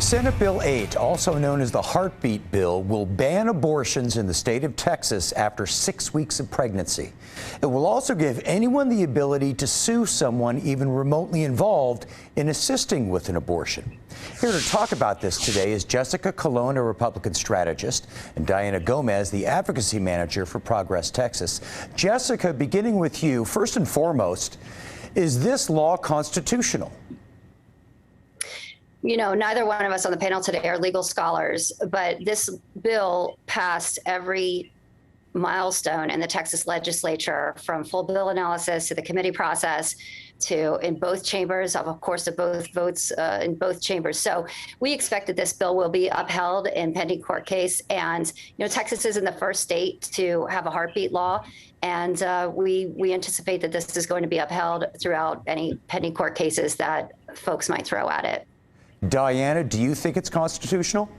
Senate Bill 8, also known as the Heartbeat Bill, will ban abortions in the state of Texas after 6 weeks of pregnancy. It will also give anyone the ability to sue someone even remotely involved in assisting with an abortion. Here to talk about this today is Jessica Colon, a Republican strategist, and Diana Gomez, the advocacy manager for Progress Texas. Jessica, beginning with you, first and foremost, is this law constitutional? You know, neither one of us on the panel today are legal scholars, but this bill passed every milestone in the Texas legislature, from full bill analysis to the committee process to in both chambers, of course, to both votes in both chambers. So we expect that this bill will be upheld in pending court case. And, you know, Texas isn't the first state to have a heartbeat law. And we anticipate that this is going to be upheld throughout any pending court cases that folks might throw at it. Diana, do you think it's constitutional?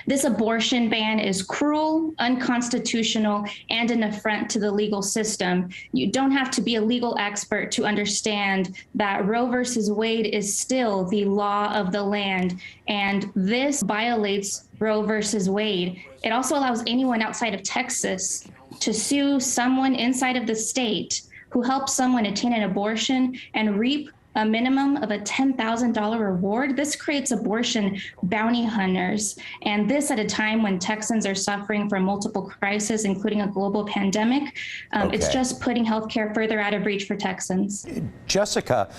This abortion ban is cruel, unconstitutional, and an affront to the legal system. You don't have to be a legal expert to understand that Roe versus Wade is still the law of the land, and this violates Roe versus Wade. It also allows anyone outside of Texas to sue someone inside of the state who helps someone attain an abortion and reap a minimum of a $10,000 reward. This creates abortion bounty hunters, and this at a time when Texans are suffering from multiple crises, including a global pandemic. It's just putting healthcare further out of reach for Texans. Jessica,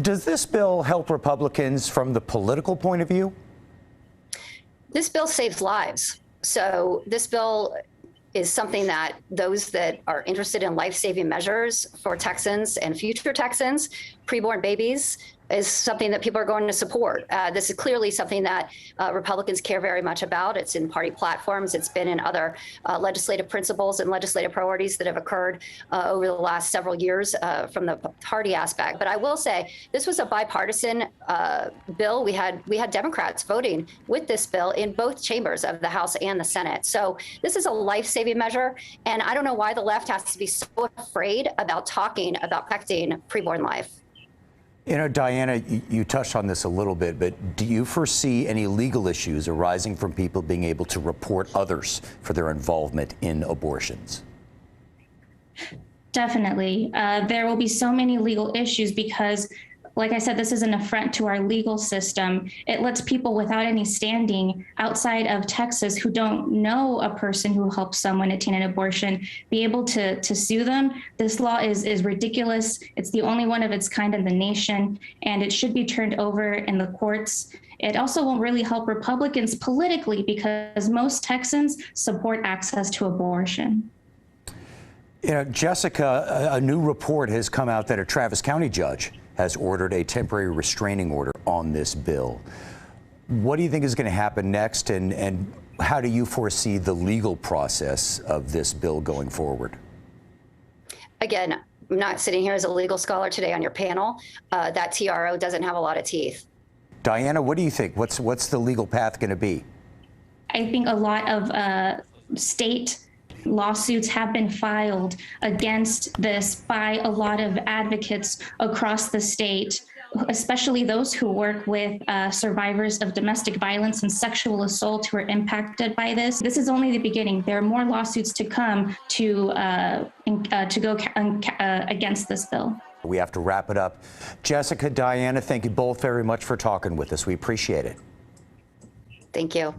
does this bill help Republicans from the political point of view? This bill saves lives. So this bill is something that those that are interested in life-saving measures for Texans and future Texans, preborn babies, is something that people are going to support. This is clearly something that Republicans care very much about. It's in party platforms. It's been in other legislative principles and legislative priorities that have occurred over the last several years from the party aspect. But I will say this was a bipartisan bill. We had Democrats voting with this bill in both chambers of the House and the Senate. So this is a life-saving measure. And I don't know why the left has to be so afraid about talking about protecting preborn life. You know, Diana, you touched on this a little bit, but do you foresee any legal issues arising from people being able to report others for their involvement in abortions? Definitely. There will be so many legal issues because, like I said, this is an affront to our legal system. It lets people without any standing outside of Texas who don't know a person who helps someone attain an abortion be able to sue them. This law is ridiculous. It's the only one of its kind in the nation, and it should be turned over in the courts. It also won't really help Republicans politically because most Texans support access to abortion. You know, Jessica, a new report has come out that a Travis County judge has ordered a temporary restraining order on this bill. What do you think is going to happen next, and how do you foresee the legal process of this bill going forward? Again, I'm not sitting here as a legal scholar today on your panel. That TRO doesn't have a lot of teeth. Diana, what do you think? What's the legal path going to be? I think a lot of state lawsuits have been filed against this by a lot of advocates across the state, especially those who work with survivors of domestic violence and sexual assault who are impacted by this. This is only the beginning. There are more lawsuits to come to go against this bill. We have to wrap it up. Jessica, Diana, thank you both very much for talking with us. We appreciate it. Thank you.